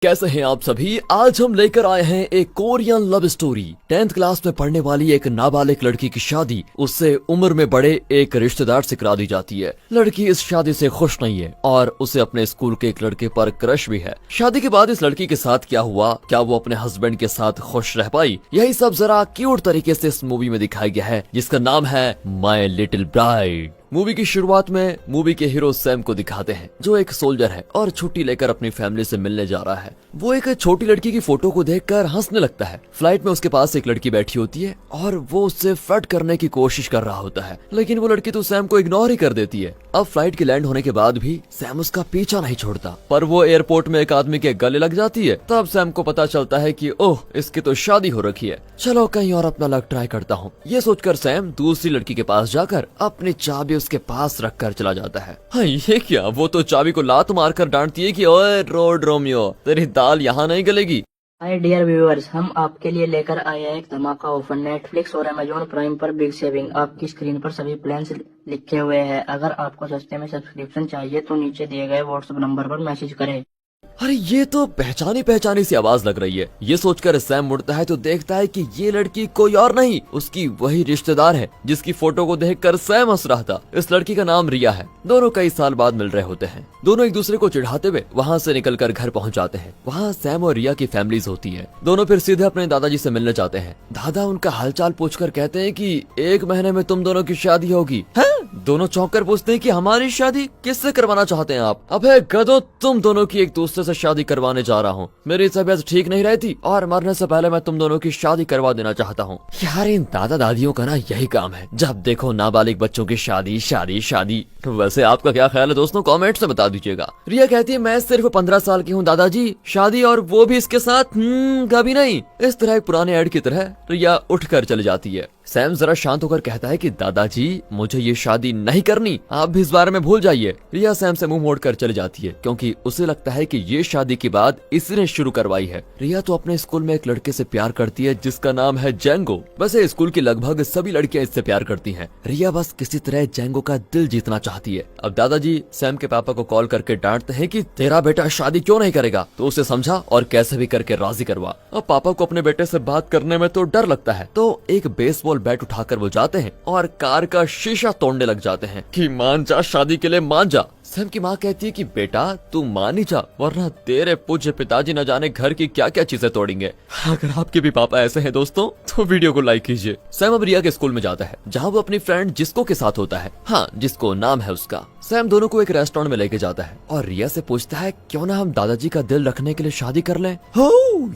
कैसे हैं आप सभी। आज हम लेकर आए हैं एक Korean love story. 10th class में पढ़ने वाली एक नाबालिग लड़की की शादी उससे उम्र में बड़े एक रिश्तेदार से करा दी जाती है। लड़की इस शादी से खुश नहीं है और उसे अपने स्कूल के एक लड़के पर क्रश भी है। शादी के बाद इस लड़की के साथ क्या हुआ, क्या वो अपने हस्बैंड के साथ खुश रह पाई, यही सब जरा क्यूट तरीके से इस मूवी में दिखाया गया है जिसका नाम है माई लिटिल ब्राइड। मूवी की शुरुआत में मूवी के हीरो सैम को दिखाते हैं जो एक सोल्जर है और छुट्टी लेकर अपनी फैमिली से मिलने जा रहा है। वो एक छोटी लड़की की फोटो को देखकर हंसने लगता है। फ्लाइट में उसके पास एक लड़की बैठी होती है और वो उससे फ्लर्ट करने की कोशिश कर रहा होता है, लेकिन वो लड़की तो सैम को इग्नोर ही कर देती है। अब फ्लाइट के लैंड होने के बाद भी सैम उसका पीछा नहीं छोड़ता, पर वो एयरपोर्ट में एक आदमी के गले लग जाती है। तब सैम को पता चलता है कि ओह, इसकी तो शादी हो रखी है, चलो कहीं और अपना लक ट्राई करता हूँ। ये सोचकर सैम दूसरी लड़की के पास जाकर अपनी चाबी उसके पास रखकर चला जाता है। हाँ, ये क्या, वो तो चाबी को लात मारकर डांटती है कि ओए रोड रोमियो, तेरी दाल यहाँ नहीं गलेगी। हाय डियर व्यूअर्स, हम आपके लिए लेकर आए हैं एक धमाका ऑफर। नेटफ्लिक्स और अमेजोन प्राइम पर बिग सेविंग। आपकी स्क्रीन पर सभी प्लान्स लिखे हुए हैं। अगर आपको सस्ते में सब्सक्रिप्शन चाहिए तो नीचे दिए गए व्हाट्सएप नंबर पर मैसेज करें। अरे ये तो पहचानी पहचानी सी आवाज लग रही है। ये सोचकर सैम मुड़ता है तो देखता है कि ये लड़की कोई और नहीं, उसकी वही रिश्तेदार है जिसकी फोटो को देखकर सैम हंस रहा था। इस लड़की का नाम रिया है। दोनों कई साल बाद मिल रहे होते हैं। दोनों एक दूसरे को चिढ़ाते हुए वहाँ से निकलकर घर पहुँच जाते हैं। वहाँ सैम और रिया की फैमिलीज होती है। दोनों फिर सीधे अपने दादाजी से मिलने जाते हैं। दादा उनका हालचाल पूछकर कहते हैं कि 1 महीने में तुम दोनों की शादी होगी। है? दोनों चौंक कर पूछते हैं कि हमारी शादी किससे करवाना चाहते हैं आप? अबे गधो, तुम दोनों की एक दूसरे से शादी करवाने जा रहा हूँ। मेरी तबीयत ठीक नहीं रहती और मरने से पहले मैं तुम दोनों की शादी करवा देना चाहता हूँ। यार, इन दादा दादियों का ना यही काम है, जब देखो नाबालिग बच्चों की शादी शादी शादी। वैसे आपका क्या ख्याल है दोस्तों, कमेंट्स में बता दीजिएगा। रिया कहती है मैं सिर्फ 15 साल की हूँ दादाजी, शादी और वो भी इसके साथ कभी नहीं। इस तरह एक पुराने ऐड की तरह रिया उठकर चली जाती है। सैम जरा शांत होकर कहता है कि दादाजी, मुझे ये शादी नहीं करनी, आप भी इस बारे में भूल जाइए। रिया सैम से मुंह मोड़कर चली जाती है क्योंकि उसे लगता है कि ये शादी के बाद इसने शुरू करवाई है। रिया तो अपने स्कूल में एक लड़के से प्यार करती है जिसका नाम है जेंगो। वैसे स्कूल की लगभग सभी लड़कियां इससे प्यार करती हैं। रिया बस किसी तरह जेंगो का दिल जीतना चाहती है। अब दादाजी सैम के पापा को कॉल करके डांटते हैं कि तेरा बेटा शादी क्यों नहीं करेगा, तो उसे समझा और कैसे भी करके राजी करवा। अब पापा को अपने बेटे से बात करने में तो डर लगता है, तो एक बेसबॉल बैट उठाकर वो जाते हैं और कार का शीशा तोड़ने लग जाते हैं कि मान जा, शादी के लिए मान जा। सैम की माँ कहती है कि बेटा तू मान ही जा, वरना तेरे पूज्य पिताजी न जाने घर की क्या क्या चीजें तोड़ेंगे। अगर आपके भी पापा ऐसे हैं दोस्तों तो वीडियो को लाइक कीजिए। सैम अब रिया के स्कूल में जाता है जहाँ वो अपनी फ्रेंड जिस्को के साथ होता है। हाँ, जिस्को नाम है उसका। सैम दोनों को एक रेस्टोरेंट में लेके जाता है और रिया से पूछता है क्यों ना हम दादाजी का दिल रखने के लिए शादी कर लें। हो,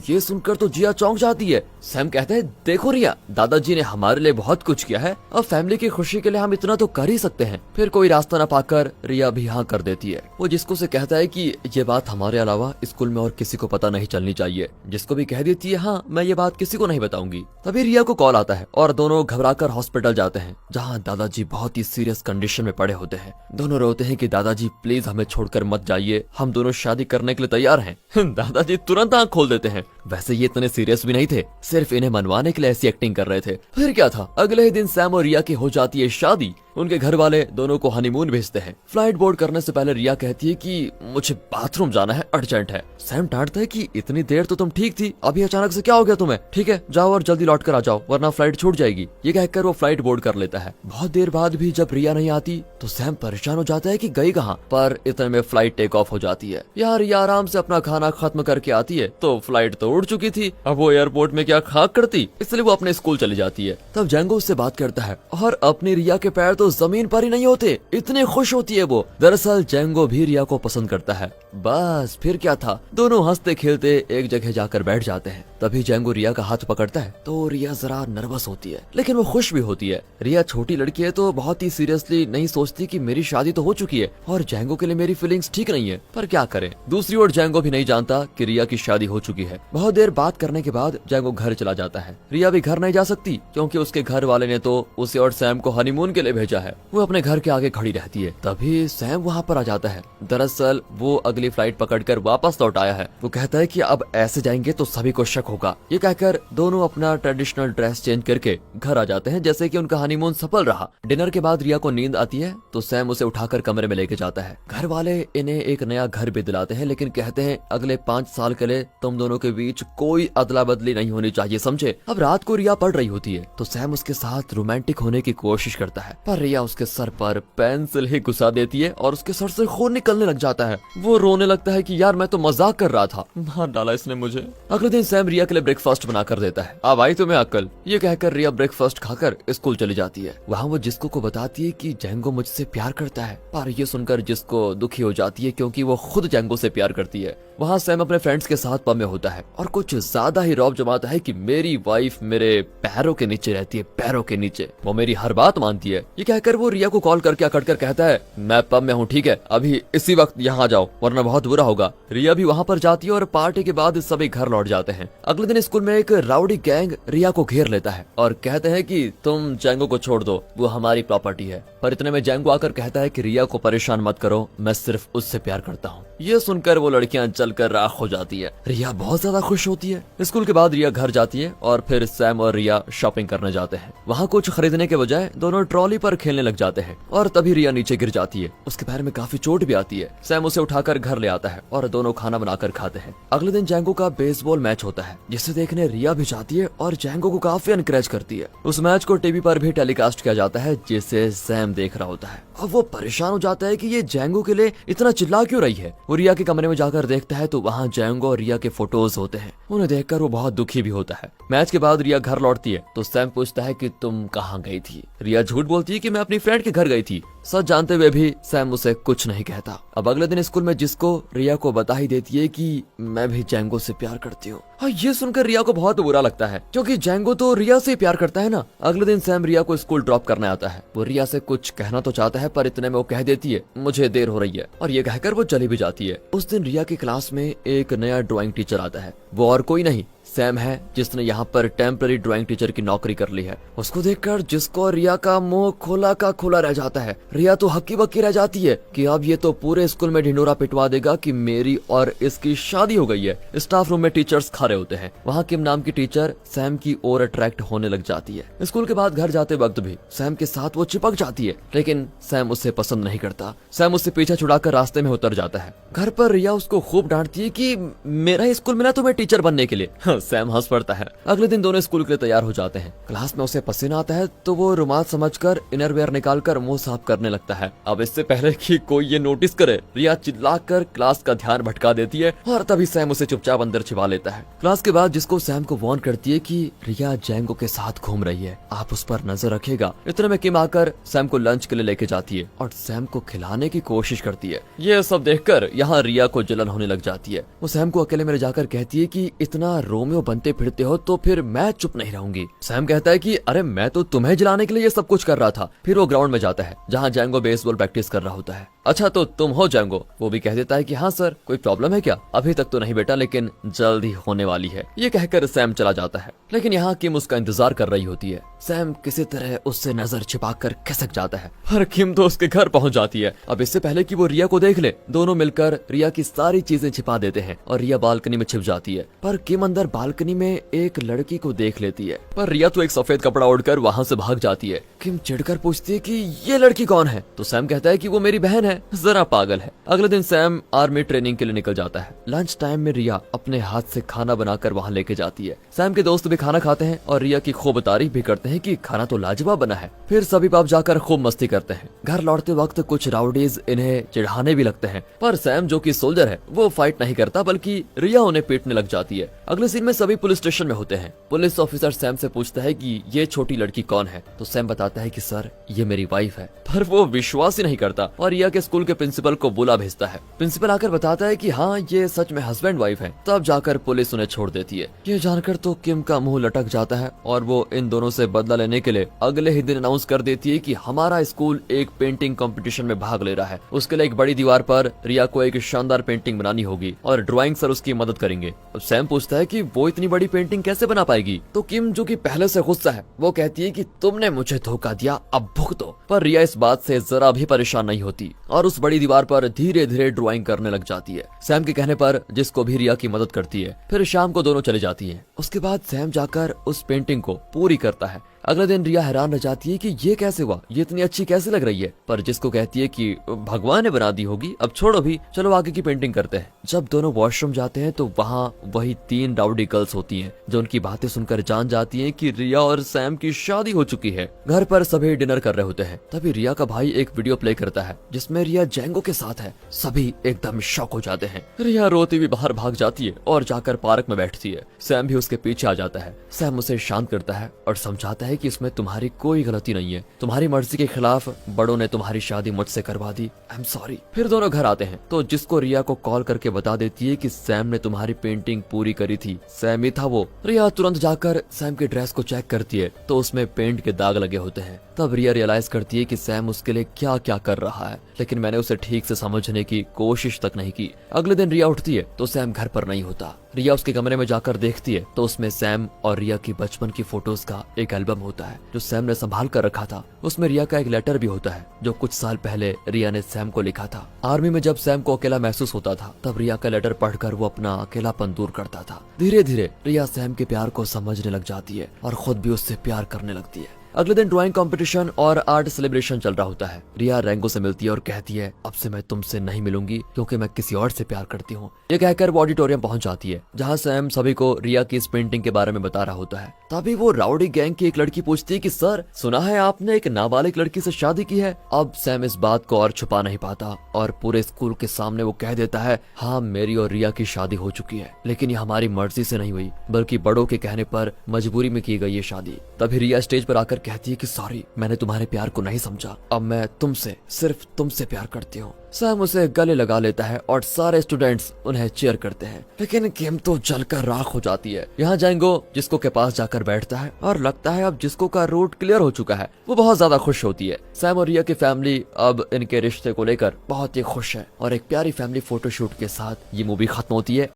ये सुनकर तो जिया चौंक जाती है। सैम कहता है देखो रिया, दादाजी ने हमारे लिए बहुत कुछ किया है और फैमिली की खुशी के लिए हम इतना तो कर ही सकते हैं। फिर कोई रास्ता न पाकर रिया भी हाँ कर देती है। वो जिसको से कहता है कि ये बात हमारे अलावा स्कूल में और किसी को पता नहीं चलनी चाहिए। जिसको भी कह देती है हाँ मैं ये बात किसी को नहीं बताऊंगी। तभी रिया को कॉल आता है और दोनों घबराकर हॉस्पिटल जाते हैं जहाँ दादाजी बहुत ही सीरियस कंडीशन में पड़े होते हैं। दोनों रोते हैं कि दादाजी प्लीज हमें छोड़कर मत जाइए, हम दोनों शादी करने के लिए तैयार हैं। दादाजी तुरंत आंख खोल देते हैं। वैसे ये इतने सीरियस भी नहीं थे, सिर्फ इन्हें मनवाने के लिए ऐसी एक्टिंग कर रहे थे। फिर क्या था, अगले ही दिन सैम और रिया की हो जाती है शादी। उनके घर वाले दोनों को हनीमून भेजते हैं। फ्लाइट बोर्ड करने से पहले रिया कहती है कि मुझे बाथरूम जाना है, अर्जेंट है। सैम डांटता है कि इतनी देर तो तुम ठीक थी, अभी अचानक से क्या हो गया तुम्हें? ठीक है, जाओ और जल्दी लौट कर आ जाओ वरना फ्लाइट छूट जाएगी। ये कहकर वो फ्लाइट बोर्ड कर लेता है। बहुत देर बाद भी जब रिया नहीं आती तो सैम परेशान हो जाता है कि गई कहाँ, पर इतने में फ्लाइट टेक ऑफ हो जाती है। यार रिया आराम से अपना खाना खत्म करके आती है तो फ्लाइट तो उड़ चुकी थी। अब वो एयरपोर्ट में क्या खाक करती, इसलिए वो अपने स्कूल चली जाती है। तब जेंगो उससे बात करता है और अपनी रिया के पैर तो जमीन पर ही नहीं होते, इतने खुश होती है वो। दरअसल जेंगो भी रिया को पसंद करता है। बस फिर क्या था, दोनों हंसते खेलते एक जगह जाकर बैठ जाते हैं। तभी जेंगो रिया का हाथ पकड़ता है तो रिया जरा नर्वस होती है, लेकिन वो खुश भी होती है। रिया छोटी लड़की है तो बहुत ही सीरियसली नहीं सोचती कि मेरी शादी तो हो चुकी है और जेंगो के लिए मेरी फीलिंग्स ठीक नहीं है, पर क्या करें। दूसरी ओर जेंगो भी नहीं जानता कि रिया की शादी हो चुकी है। बहुत देर बात करने के बाद जेंगो घर चला जाता है। रिया भी घर नहीं जा सकती क्योंकि उसके घर वाले ने तो उसे और सैम को हनीमून के लिए भेजा है। वो अपने घर के आगे खड़ी रहती है। तभी सैम वहाँ पर आ जाता है। दरअसल वो अगली फ्लाइट पकड़कर वापस लौट आया है। वो कहता है कि अब ऐसे जाएंगे तो सभी को शक होगा। ये कहकर दोनों अपना ट्रेडिशनल ड्रेस चेंज करके घर आ जाते हैं, जैसे कि उनका हनीमून सफल रहा। डिनर के बाद रिया को नींद आती है तो सैम उसे उठाकर कमरे में लेके जाता है। घर वाले इन्हें एक नया घर भी दिलाते हैं, लेकिन कहते हैं अगले 5 साल के लिए तुम दोनों के बीच कोई अदला बदली नहीं होनी चाहिए, समझे। अब रात को रिया पढ़ रही होती है तो सैम उसके साथ रोमांटिक होने की कोशिश करता है, पर रिया उसके सर पर पेंसिल ही घुसा देती है और उसके सर से खून निकलने लग जाता है। वो रोने लगता है कि यार मैं तो मजाक कर रहा था, मार डाला इसने मुझे। अगले दिन सैम रिया के लिए ब्रेकफास्ट बना कर देता है। अब आई तुम्हें अक्ल, ये कहकर रिया ब्रेकफास्ट खाकर स्कूल चली जाती है। वहाँ वो जिस्को को बताती है कि जैंगो मुझसे प्यार करता है, पर ये सुनकर जिस्को दुखी हो जाती है क्योंकि वो खुद जैंगो से प्यार करती है। वहाँ सैम अपने फ्रेंड्स के साथ पब में होता है और कुछ ज्यादा ही रौब जमाता है कि मेरी वाइफ मेरे पैरों के नीचे रहती है, पैरों के नीचे, वो मेरी हर बात मानती है। ये कहकर वो रिया को कॉल करके अकड़ कर कहता है मैं पब में हूँ, ठीक है, अभी इसी वक्त यहाँ आ जाओ वरना बहुत बुरा होगा। रिया भी वहाँ पर जाती है और पार्टी के बाद सभी घर लौट जाते हैं। अगले दिन स्कूल में एक राउडी गैंग रिया को घेर लेता है और कहते हैं कि तुम जैंगो को छोड़ दो, वो हमारी प्रॉपर्टी है। पर इतने में जैंगो आकर कहता है कि रिया को परेशान मत करो, मैं सिर्फ उससे प्यार करता हूँ। ये सुनकर वो लड़कियां जलकर राख हो जाती है। रिया बहुत ज्यादा खुश होती है। स्कूल के बाद रिया घर जाती है और फिर सैम और रिया शॉपिंग करने जाते हैं। वहाँ कुछ खरीदने के बजाय दोनों ट्रॉली पर खेलने लग जाते हैं और तभी रिया नीचे गिर जाती है। उसके पैर में काफी चोट भी आती है। सैम उसे उठाकर घर ले आता है और दोनों खाना बनाकर खाते हैं। अगले दिन जैंगो का बेसबॉल मैच होता है जिसे देखने रिया भी जाती है और जैंगो को काफी एनकरेज करती है। उस मैच को टीवी पर भी टेलीकास्ट किया जाता है जिसे सैम देख रहा होता है। अब वो परेशान हो जाता है कि ये जैंगो के लिए इतना चिल्ला क्यों रही है। वो रिया के कमरे में जाकर देखता है तो वहाँ जैंगो और रिया के फोटोज होते हैं। उन्हें देखकर वो बहुत दुखी भी होता है। मैच के बाद रिया घर लौटती है तो सैम पूछता है कि तुम कहाँ गई थी। रिया झूठ बोलती है कि मैं अपनी फ्रेंड के घर गई थी। सच जानते हुए भी सैम उसे कुछ नहीं कहता। अब अगले दिन स्कूल में जिसको रिया को बधाई देती है कि मैं भी जैंगो से प्यार करती हूँ। हाँ, ये सुनकर रिया को बहुत बुरा लगता है क्योंकि जैंगो तो रिया से प्यार करता है ना। अगले दिन सैम रिया को स्कूल ड्रॉप करने आता है। वो रिया से कुछ कहना तो चाहता है पर इतने में वो कह देती है मुझे देर हो रही है और ये कहकर वो चली भी जाती है। उस दिन रिया की क्लास में एक नया ड्राइंग टीचर आता है। वो और कोई नहीं सैम है जिसने यहाँ पर टेम्पररी ड्राइंग टीचर की नौकरी कर ली है। उसको देखकर जिसको रिया का मुंह खोला का खोला रह जाता है। रिया तो हक्की बक्की रह जाती है कि अब ये तो पूरे स्कूल में ढिंडोरा पिटवा देगा कि मेरी और इसकी शादी हो गई है। स्टाफ रूम में टीचर्स खड़े होते हैं। वहाँ किम नाम की टीचर सैम की ओर अट्रैक्ट होने लग जाती है। स्कूल के बाद घर जाते वक्त भी सैम के साथ वो चिपक जाती है, लेकिन सैम उसे पसंद नहीं करता। सैम उससे पीछा छुड़ाकर रास्ते में उतर जाता है। घर पर रिया उसको खूब डांटती है कि मेरा स्कूल मिला तुम्हें टीचर बनने के लिए। सैम हंस पड़ता है। अगले दिन दोनों स्कूल के लिए तैयार हो जाते हैं। क्लास में उसे पसीना आता है तो वो रुमाल समझकर इनरवेयर निकालकर मुंह साफ करने लगता है। अब इससे पहले कि कोई ये नोटिस करे रिया चिल्लाकर क्लास का ध्यान भटका देती है और तभी सैम उसे चुपचाप अंदर छिपा लेता है। क्लास के बाद जिसको सैम को वार्न करती है कि रिया जैंगो के साथ घूम रही है, आप उस पर नजर रखेगा। इतने में किम आकर सैम को लंच के लिए लेके जाती है और सैम को खिलाने की कोशिश करती है। ये सब देखकर यहाँ रिया को जलन होने लग जाती है। वो सैम को अकेले में ले जाकर कहती है कि इतना रोमियो बनते फिरते हो तो फिर मैं चुप नहीं रहूंगी। सैम कहता है कि अरे मैं तो तुम्हें जलाने के लिए ये सब कुछ कर रहा था। फिर वो ग्राउंड में जाता है जहाँ जैंगो बेसबॉल प्रैक्टिस कर रहा होता है। अच्छा तो तुम हो जैंगो? वो भी कह देता है कि हाँ सर, कोई प्रॉब्लम है क्या? अभी तक तो नहीं बेटा, लेकिन जल्द ही होने वाली है। ये कहकर सैम चला जाता है, लेकिन यहाँ किम उसका इंतजार कर रही होती है। सैम किसी तरह उससे नजर छिपाकर खिसक जाता है पर किम तो उसके घर पहुंच जाती है। अब इससे पहले कि वो रिया को देख ले, दोनों मिलकर रिया की सारी चीजें छिपा देते हैं और रिया बालकनी में छिप जाती है। पर किम अंदर बालकनी में एक लड़की को देख लेती है, पर रिया तो एक सफेद कपड़ा ओढ़कर वहाँ से भाग जाती है। किम चिढ़कर पूछती है कि ये लड़की कौन है? तो सैम कहता है कि वो मेरी बहन है, जरा पागल है। अगले दिन सैम आर्मी ट्रेनिंग के लिए निकल जाता है। लंच टाइम में रिया अपने हाथ से खाना बनाकर वहाँ लेके जाती है। सैम के दोस्त भी खाना खाते हैं और रिया की खूब तारीफ भी करते हैं कि खाना तो लाजवाब बना है। फिर सभी पब जाकर खूब मस्ती करते हैं। घर लौटते वक्त कुछ राउडीज इन्हें चिढ़ाने भी लगते हैं, पर सैम जो कि सोल्जर है वो फाइट नहीं करता, बल्कि रिया उन्हें पीटने लग जाती है। अगले सीन में सभी पुलिस स्टेशन में होते हैं। पुलिस ऑफिसर सैम से पूछता है कि ये छोटी लड़की कौन है? तो सैम बताता है कि सर ये मेरी वाइफ है, पर वो विश्वास ही नहीं करता और रिया के स्कूल के प्रिंसिपल को बुला भेजता है। प्रिंसिपल आकर बताता है कि हाँ ये सच में हस्बैंड वाइफ है। तब जाकर पुलिस उन्हें छोड़ देती है। ये जानकर तो किम का मुंह लटक जाता है और वो इन दोनों से बदला लेने के लिए अगले ही दिन अनाउंस कर देती है कि हमारा स्कूल एक पेंटिंग कंपटीशन में भाग ले रहा है। उसके लिए एक बड़ी दीवार पर रिया को एक शानदार पेंटिंग बनानी होगी और ड्राइंग सर उसकी मदद करेंगे। अब सैम पूछता है है कि वो इतनी बड़ी पेंटिंग कैसे बना पाएगी। तो किम जो कि पहले से गुस्सा है वो कहती है कि तुमने मुझे धोखा दिया, अब भुगतो। पर रिया इस बात से जरा भी परेशान नहीं होती और उस बड़ी दीवार पर धीरे धीरे ड्राइंग करने लग जाती है, सैम के कहने पर, जिसको भी रिया की मदद करती है। फिर शाम को दोनों चली जाती हैं। उसके बाद सैम जाकर उस पेंटिंग को पूरी करता है। अगले दिन रिया हैरान रह जाती है कि ये कैसे हुआ, ये इतनी अच्छी कैसे लग रही है। पर जिसको कहती है कि भगवान ने बना दी होगी, अब छोड़ो भी, चलो आगे की पेंटिंग करते हैं। जब दोनों वॉशरूम जाते हैं तो वहाँ वही 3 राउडी गर्ल्स होती हैं जो उनकी बातें सुनकर जान जाती हैं कि रिया और सैम की शादी हो चुकी है। घर पर सभी डिनर कर रहे होते हैं। तभी रिया का भाई एक वीडियो प्ले करता है जिसमें रिया जेंगो के साथ है। सभी एकदम शॉक हो जाते हैं। रिया रोती हुई बाहर भाग जाती है और जाकर पार्क में बैठती है। सैम भी उसके पीछे आ जाता है। सैम उसे शांत करता है और समझाता है कि इसमें तुम्हारी कोई गलती नहीं है, तुम्हारी मर्जी के खिलाफ बड़ों ने तुम्हारी शादी मुझसे करवा दी, आई एम सॉरी। फिर दोनों घर आते हैं तो जिसको रिया को कॉल करके बता देती है कि सैम ने तुम्हारी पेंटिंग पूरी करी थी, सैम ही था वो। रिया तुरंत जाकर सैम की ड्रेस को चेक करती है तो उसमें पेंट के दाग लगे होते हैं। तब रिया रियलाइज करती है कि सैम उसके लिए क्या क्या कर रहा है, लेकिन मैंने उसे ठीक से समझने की कोशिश तक नहीं की। अगले दिन रिया उठती है तो सैम घर पर नहीं होता। रिया उसके कमरे में जाकर देखती है तो उसमें सैम और रिया की बचपन की फोटोज का एक एल्बम होता है जो सैम ने संभाल कर रखा था। उसमें रिया का एक लेटर भी होता है जो कुछ साल पहले रिया ने सैम को लिखा था। आर्मी में जब सैम को अकेला महसूस होता था तब रिया का लेटर पढ़कर वो अपना अकेलापन दूर करता था। धीरे धीरे रिया सैम के प्यार को समझने लग जाती है और खुद भी उससे प्यार करने लगती है। अगले दिन ड्राइंग कंपटीशन और आर्ट सेलिब्रेशन चल रहा होता है। रिया रेंगो से मिलती है और कहती है अब से मैं तुमसे नहीं मिलूंगी क्योंकि मैं किसी और से प्यार करती हूँ। ये कहकर वो ऑडिटोरियम पहुंच जाती है जहाँ सैम सभी को रिया की इस पेंटिंग के बारे में बता रहा होता है। तभी वो राउडी गैंग की एक लड़की पूछती है कि सर, सुना है आपने एक नाबालिग लड़की से शादी की है। अब सैम इस बात को और छुपा नहीं पाता और पूरे स्कूल के सामने वो कह देता है, हाँ मेरी और रिया की शादी हो चुकी है, लेकिन ये हमारी मर्जी से नहीं हुई बल्कि बड़ों के कहने पर मजबूरी में की गई ये शादी। तभी रिया स्टेज पर आकर कहती है कि सॉरी, मैंने तुम्हारे प्यार को नहीं समझा, अब मैं तुमसे, सिर्फ तुमसे प्यार करती हूँ। सैम उसे गले लगा लेता है और सारे स्टूडेंट्स उन्हें चीयर करते हैं, लेकिन किम तो जलकर राख हो जाती है। यहाँ जेंगो जिसको के पास जाकर बैठता है और लगता है अब जिसको का रूट क्लियर हो चुका है। वो बहुत ज्यादा खुश होती है। सैम और रिया की फैमिली अब इनके रिश्ते को लेकर बहुत ही खुश है और एक प्यारी फैमिली फोटोशूट के साथ ये मूवी खत्म होती है।